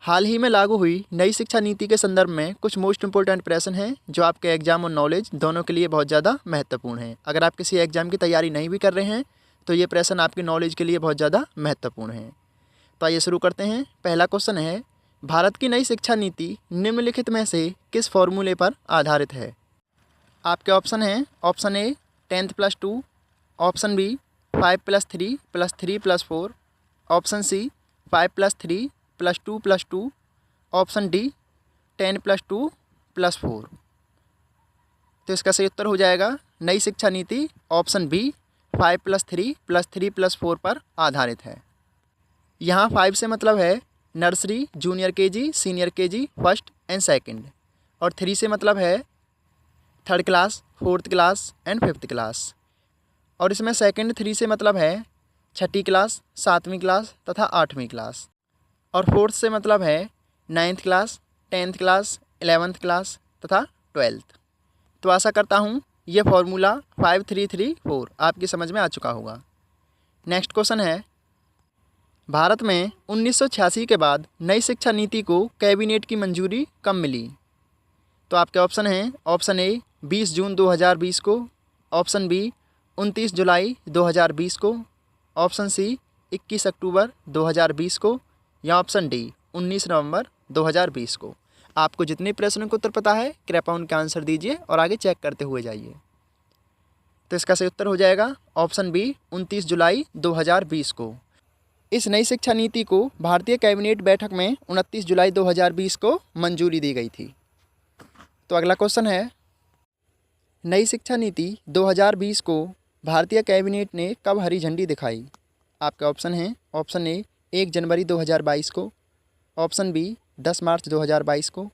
हाल ही में लागू हुई नई शिक्षा नीति के संदर्भ में कुछ मोस्ट इंपॉर्टेंट प्रश्न हैं जो आपके एग्जाम और नॉलेज दोनों के लिए बहुत ज़्यादा महत्वपूर्ण हैं। अगर आप किसी एग्जाम की तैयारी नहीं भी कर रहे हैं तो ये प्रश्न आपकी नॉलेज के लिए बहुत ज़्यादा महत्वपूर्ण हैं। तो आइए शुरू करते हैं। पहला क्वेश्चन है, भारत की नई शिक्षा नीति निम्नलिखित में से किस फॉर्मूले पर आधारित है? आपके ऑप्शन हैं, option A 10th + 2, option B 5 + 3 + 3 + 4, option C 5 + 3 + 2 + 2, option D 10 + 2 + 4। तो इसका सही उत्तर हो जाएगा नई शिक्षा नीति ऑप्शन बी 5 + 3 + 3 + 4 पर आधारित है। यहाँ 5 से मतलब है nursery, junior KG, senior KG, first and second, और 3 से मतलब है 3rd class, 4th class and 5th class, और इसमें सेकंड 3 से मतलब है 6ठी क्लास, 7वीं क्लास तथा 8वीं क्लास, और 4th से मतलब है 9th class, 10th class, 11th class तथा 12th। तो आशा करता हूँ ये फॉर्मूला 5334 आपकी समझ में आ चुका होगा। नेक्स्ट क्वेश्चन है, भारत में 1986 के बाद नई शिक्षा नीति को कैबिनेट की मंजूरी कब मिली? तो आपके ऑप्शन हैं, ऑप्शन ए 20 जून 2020 को, ऑप्शन बी 29 जुलाई 2020 को, ऑप्शन सी 21 अक्टूबर 2020 को, या ऑप्शन डी 19 नवंबर 2020 को। आपको जितने प्रश्नों का उत्तर पता है कृपया उनका आंसर दीजिए और आगे चेक करते हुए जाइए। तो इसका सही उत्तर हो जाएगा ऑप्शन बी 29 जुलाई 2020 को। इस नई शिक्षा नीति को भारतीय कैबिनेट बैठक में 29 जुलाई 2020 को मंजूरी दी गई थी। तो अगला क्वेश्चन है, नई शिक्षा नीति 2020 को भारतीय कैबिनेट ने कब हरी झंडी दिखाई? आपके ऑप्शन हैं, ऑप्शन ए 1 जनवरी 2022 को, ऑप्शन बी 10 मार्च 2022 को,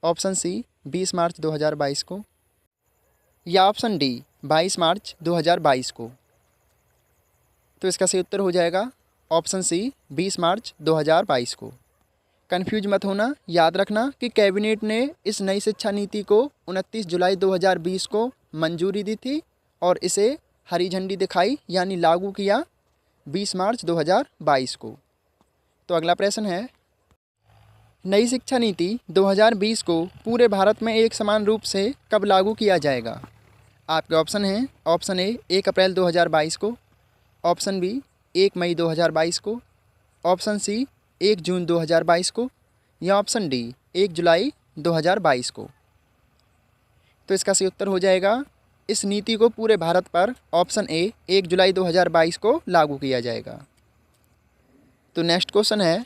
ऑप्शन सी 20 मार्च 2022 को, या ऑप्शन डी 22 मार्च 2022 को। तो इसका सही उत्तर हो जाएगा ऑप्शन सी 20 मार्च 2022 को। कन्फ्यूज मत होना, याद रखना कि कैबिनेट ने इस नई शिक्षा नीति को 29 जुलाई 2020 को मंजूरी दी थी और इसे हरी झंडी दिखाई यानी लागू किया 20 मार्च 2022 को। तो अगला प्रश्न है, नई शिक्षा नीति 2020 को पूरे भारत में एक समान रूप से कब लागू किया जाएगा? आपके ऑप्शन हैं, ऑप्शन ए 1 अप्रैल 2022 को, ऑप्शन बी 1 मई 2022 को, ऑप्शन सी 1 जून 2022 को, या ऑप्शन डी 1 जुलाई 2022 को। तो इसका सही उत्तर हो जाएगा इस नीति को पूरे भारत पर ऑप्शन ए 1 जुलाई 2022 को लागू किया जाएगा। तो नेक्स्ट क्वेश्चन है,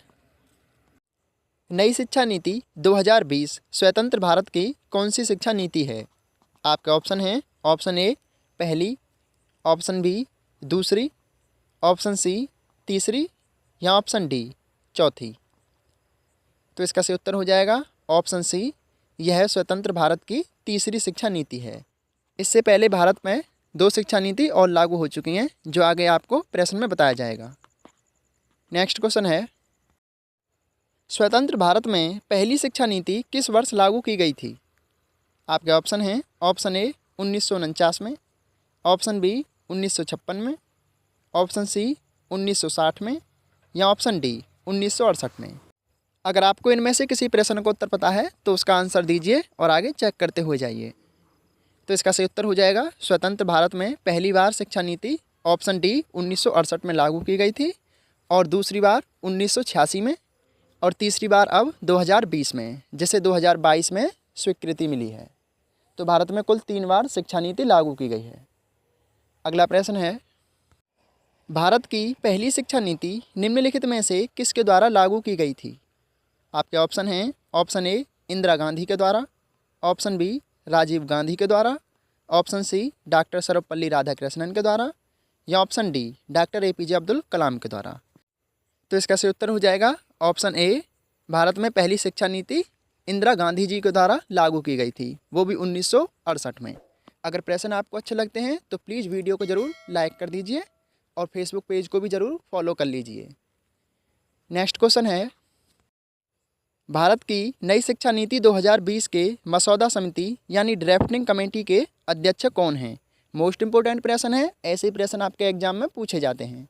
नई शिक्षा नीति 2020 स्वतंत्र भारत की कौन सी शिक्षा नीति है? आपके ऑप्शन हैं, ऑप्शन ए पहली, ऑप्शन बी दूसरी, ऑप्शन सी तीसरी, या ऑप्शन डी चौथी। तो इसका सही उत्तर हो जाएगा ऑप्शन सी, यह स्वतंत्र भारत की तीसरी शिक्षा नीति है। इससे पहले भारत में 2 शिक्षा नीति और लागू हो चुकी हैं जो आगे आपको प्रश्न में बताया जाएगा। नेक्स्ट क्वेश्चन है, स्वतंत्र भारत में पहली शिक्षा नीति किस वर्ष लागू की गई थी? आपके ऑप्शन हैं, ऑप्शन ए 1949 में, ऑप्शन बी 1956 में, ऑप्शन सी 1960 में, या ऑप्शन डी 1968 में। अगर आपको इनमें से किसी प्रश्न का उत्तर पता है तो उसका आंसर दीजिए और आगे चेक करते हुए जाइए। तो इसका सही उत्तर हो जाएगा स्वतंत्र भारत में पहली बार शिक्षा नीति ऑप्शन डी 1968 में लागू की गई थी, और दूसरी बार 1986 में, और तीसरी बार अब 2020 में, जिसे 2022 में स्वीकृति मिली है। तो भारत में कुल 3 बार शिक्षा नीति लागू की गई है। अगला प्रश्न है, भारत की पहली शिक्षा नीति निम्नलिखित में से किसके द्वारा लागू की गई थी? आपके ऑप्शन हैं, ऑप्शन ए इंदिरा गांधी के द्वारा, ऑप्शन बी राजीव गांधी के द्वारा, option C doctor Sarvepalli Radhakrishnan के द्वारा, या option D doctor APJ Abdul Kalam के द्वारा। तो इसका सही उत्तर हो जाएगा ऑप्शन ए, भारत में पहली शिक्षा नीति इंदिरा गांधी जी के द्वारा लागू की गई थी, वो भी 1968 में। अगर प्रश्न आपको अच्छे लगते हैं तो प्लीज़ वीडियो को ज़रूर लाइक कर दीजिए और फेसबुक पेज को भी ज़रूर फॉलो कर लीजिए। नेक्स्ट क्वेश्चन है, भारत की नई शिक्षा नीति 2020 के मसौदा समिति यानी ड्राफ्टिंग कमेटी के अध्यक्ष कौन हैं? मोस्ट इंपॉर्टेंट प्रश्न है, ऐसे ही प्रश्न आपके एग्जाम में पूछे जाते हैं।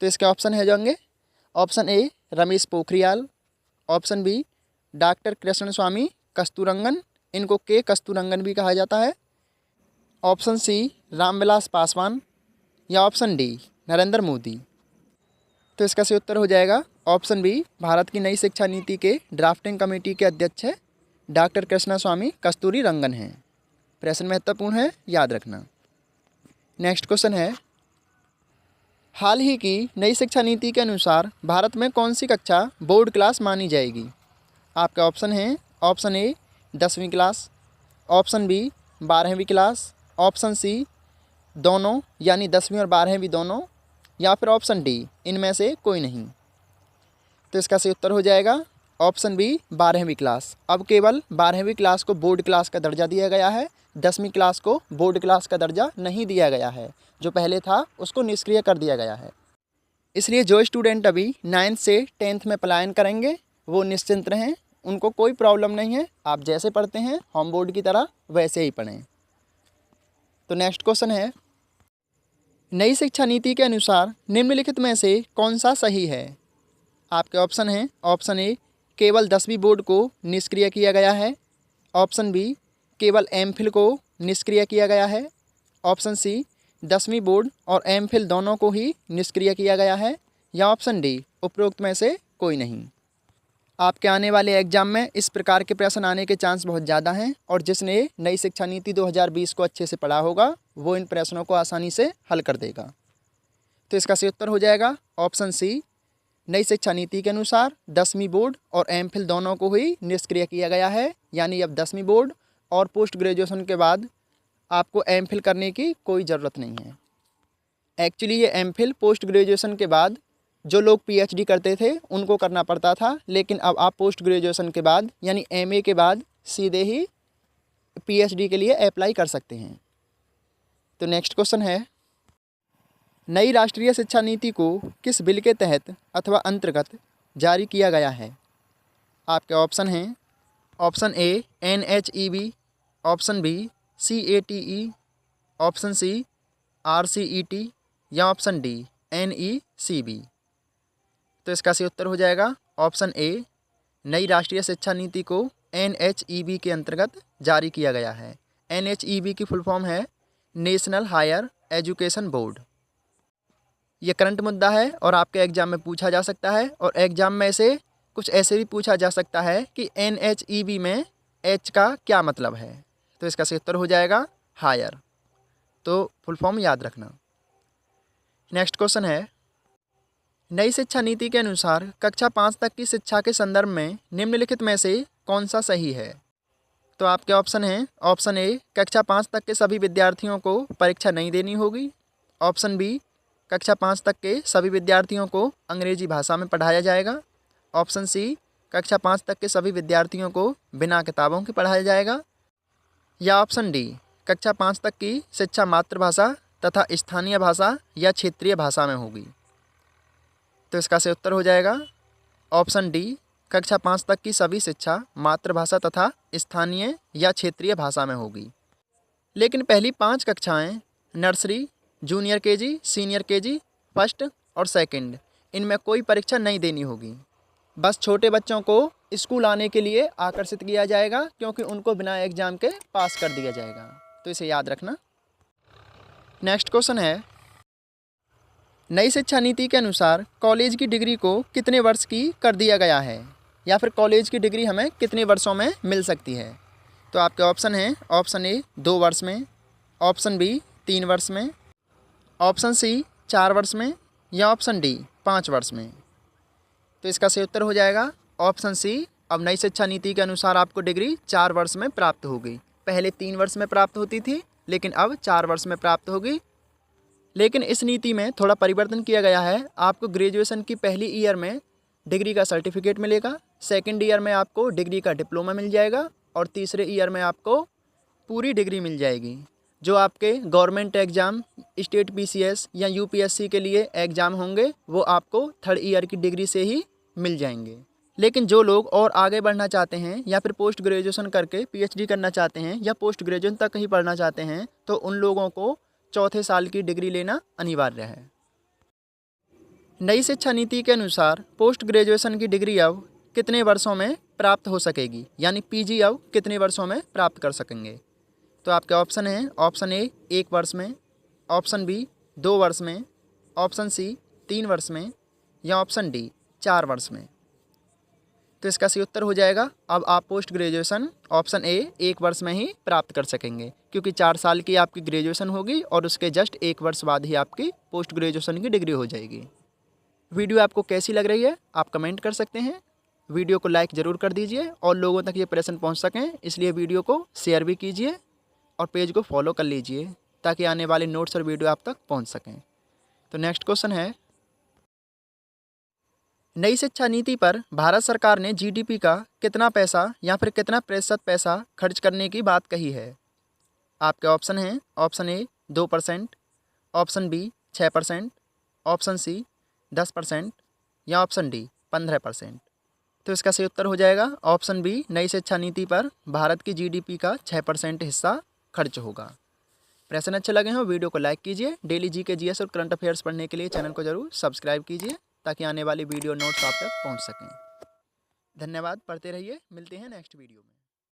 तो इसके ऑप्शन है जाएंगे, option A Ramesh Pokhriyal, option B doctor Krishna Swamy Kasturirangan, इनको के कस्तूरंगन भी कहा जाता है। ऑप्शन सी रामविलास पासवान या ऑप्शन डी नरेंद्र मोदी। तो इसका सही उत्तर हो जाएगा ऑप्शन बी, भारत की नई शिक्षा नीति के ड्राफ्टिंग कमेटी के अध्यक्ष है डॉक्टर कृष्णा स्वामी कस्तूरी रंगन हैं। प्रश्न महत्वपूर्ण है, याद रखना। नेक्स्ट क्वेश्चन है, हाल ही की नई शिक्षा नीति के अनुसार भारत में कौन सी कक्षा बोर्ड क्लास मानी जाएगी? आपके ऑप्शन हैं ऑप्शन ए 10वीं क्लास, ऑप्शन बी 12वीं क्लास, ऑप्शन सी दोनों यानी 10वीं और 12वीं दोनों, या फिर ऑप्शन डी इनमें से कोई नहीं। तो इसका सही उत्तर हो जाएगा ऑप्शन बी 12वीं क्लास। अब केवल 12वीं क्लास को बोर्ड क्लास का दर्जा दिया गया है, 10वीं क्लास को बोर्ड क्लास का दर्जा नहीं दिया गया है। जो पहले था उसको निष्क्रिय कर दिया गया है। इसलिए जो स्टूडेंट अभी 9th से 10th में पलायन करेंगे वो निश्चिंत रहें, उनको कोई प्रॉब्लम नहीं है। आप जैसे पढ़ते हैं होम बोर्ड की तरह वैसे ही पढ़ें। तो नेक्स्ट क्वेश्चन है, नई शिक्षा नीति के अनुसार निम्नलिखित में से कौन सा सही है? आपके ऑप्शन हैं ऑप्शन ए केवल 10वीं बोर्ड को निष्क्रिय किया गया है, ऑप्शन बी केवल एमफिल को निष्क्रिय किया गया है, ऑप्शन सी 10वीं बोर्ड और एमफिल दोनों को ही निष्क्रिय किया गया है, या ऑप्शन डी उपरोक्त में से कोई नहीं। आपके आने वाले एग्जाम में इस प्रकार के प्रश्न आने के चांस बहुत ज़्यादा हैं और जिसने नई शिक्षा नीति 2020 को अच्छे से पढ़ा होगा वो इन प्रश्नों को आसानी से हल कर देगा। तो इसका सही उत्तर हो जाएगा ऑप्शन सी, नई शिक्षा नीति के अनुसार 10वीं बोर्ड और एमफिल दोनों को ही निष्क्रिय किया गया है। यानी अब 10वीं बोर्ड और पोस्ट ग्रेजुएशन के बाद आपको एमफिल करने की कोई ज़रूरत नहीं है। एक्चुअली ये एमफिल पोस्ट ग्रेजुएशन के बाद जो लोग पीएचडी करते थे उनको करना पड़ता था, लेकिन अब आप पोस्ट ग्रेजुएशन के बाद यानी एमए के बाद सीधे ही पीएचडी के लिए अप्लाई कर सकते हैं। तो नेक्स्ट क्वेश्चन है, नई राष्ट्रीय शिक्षा नीति को किस बिल के तहत अथवा अंतर्गत जारी किया गया है? आपके ऑप्शन हैं option A NHEB, option B CATE, option C RCET, या ऑप्शन डी NECB। तो इसका सही उत्तर हो जाएगा ऑप्शन ए, नई राष्ट्रीय शिक्षा नीति को NHEB के अंतर्गत जारी किया गया है। NHEB की फुल फॉर्म है नेशनल हायर एजुकेशन बोर्ड। ये करंट मुद्दा है और आपके एग्जाम में पूछा जा सकता है, और एग्जाम में से कुछ ऐसे भी पूछा जा सकता है कि NHEB में H का क्या मतलब है। तो इसका सही उत्तर हो जाएगा हायर। तो फुल फॉर्म याद रखना। नेक्स्ट क्वेश्चन है, नई शिक्षा नीति के अनुसार कक्षा 5 तक की शिक्षा के संदर्भ में निम्नलिखित में से कौन सा सही है? तो आपके ऑप्शन हैं ऑप्शन ए कक्षा 5 तक के सभी विद्यार्थियों को परीक्षा नहीं देनी होगी, ऑप्शन बी कक्षा 5 तक के सभी विद्यार्थियों को अंग्रेजी भाषा में पढ़ाया जाएगा, ऑप्शन सी कक्षा 5 तक के सभी विद्यार्थियों को बिना किताबों के पढ़ाया जाएगा, या ऑप्शन डी कक्षा 5 तक की शिक्षा मातृभाषा तथा स्थानीय भाषा या क्षेत्रीय भाषा में होगी। तो इसका सही उत्तर हो जाएगा ऑप्शन डी, कक्षा 5 तक की सभी शिक्षा मातृभाषा तथा स्थानीय या क्षेत्रीय भाषा में होगी। लेकिन पहली 5 कक्षाएं nursery, junior KG, senior KG, first और सेकंड, इनमें कोई परीक्षा नहीं देनी होगी। बस छोटे बच्चों को स्कूल आने के लिए आकर्षित किया जाएगा, क्योंकि उनको बिना एग्ज़ाम के पास कर दिया जाएगा। तो इसे याद रखना। नेक्स्ट क्वेश्चन है, नई शिक्षा नीति के अनुसार कॉलेज की डिग्री को कितने वर्ष की कर दिया गया है, या फिर कॉलेज की डिग्री हमें कितने वर्षों में मिल सकती है? तो आपके ऑप्शन हैं ऑप्शन ए 2 वर्ष में, ऑप्शन बी 3 वर्ष में, ऑप्शन सी 4 वर्ष में, या ऑप्शन डी 5 वर्ष में। तो इसका सही उत्तर हो जाएगा ऑप्शन सी। अब नई शिक्षा नीति के अनुसार आपको डिग्री 4 वर्ष में प्राप्त होगी। पहले 3 वर्ष में प्राप्त होती थी, लेकिन अब 4 वर्ष में प्राप्त होगी। लेकिन इस नीति में थोड़ा परिवर्तन किया गया है। आपको ग्रेजुएशन की पहली ईयर में डिग्री का सर्टिफिकेट मिलेगा, सेकंड ईयर में आपको डिग्री का डिप्लोमा मिल जाएगा, और तीसरे ईयर में आपको पूरी डिग्री मिल जाएगी। जो आपके गवर्नमेंट एग्ज़ाम, स्टेट PCS या UPSC के लिए एग्ज़ाम होंगे वो आपको 3rd ईयर की डिग्री से ही मिल जाएंगे। लेकिन जो लोग और आगे बढ़ना चाहते हैं या फिर पोस्ट ग्रेजुएशन करके PhD करना चाहते हैं या पोस्ट ग्रेजुएशन तक ही पढ़ना चाहते हैं, तो उन लोगों को 4थे साल की डिग्री लेना अनिवार्य है। नई शिक्षा नीति के अनुसार पोस्ट ग्रेजुएशन की डिग्री अब कितने वर्षों में प्राप्त हो सकेगी, यानी पीजी अब कितने वर्षों में प्राप्त कर सकेंगे। तो आपके ऑप्शन हैं, ऑप्शन ए 1 वर्ष में, ऑप्शन बी 2 वर्ष में, ऑप्शन सी 3 वर्ष में, या ऑप्शन डी 4 वर्ष में। तो इसका सही उत्तर हो जाएगा अब आप पोस्ट ग्रेजुएशन ऑप्शन ए 1 वर्ष में ही प्राप्त कर सकेंगे, क्योंकि 4 साल की आपकी ग्रेजुएशन होगी और उसके जस्ट 1 वर्ष बाद ही आपकी पोस्ट ग्रेजुएशन की डिग्री हो जाएगी। वीडियो आपको कैसी लग रही है आप कमेंट कर सकते हैं। वीडियो को लाइक ज़रूर कर दीजिए और लोगों तक ये प्रश्न पहुंच सकें, इसलिए वीडियो को शेयर भी कीजिए और पेज को फॉलो कर लीजिए ताकि आने वाले नोट्स और वीडियो आप तक पहुंच सकें। तो नेक्स्ट क्वेश्चन है, नई शिक्षा नीति पर भारत सरकार ने जीडीपी का कितना पैसा या फिर कितना प्रतिशत पैसा खर्च करने की बात कही है। आपके ऑप्शन हैं, option A 2%, option B 6%, option C 10% या ऑप्शन डी 15%। तो इसका सही उत्तर हो जाएगा ऑप्शन बी, नई शिक्षा नीति पर भारत की जीडीपी का 6% हिस्सा खर्च होगा। प्रश्न अच्छे लगे हो वीडियो को लाइक कीजिए। डेली जीके जीएस और करंट अफेयर्स पढ़ने के लिए चैनल को जरूर सब्सक्राइब कीजिए ताकि आने वाली वीडियो नोट्स आप तक पहुंच सकें। धन्यवाद, पढ़ते रहिए, मिलते हैं नेक्स्ट वीडियो में।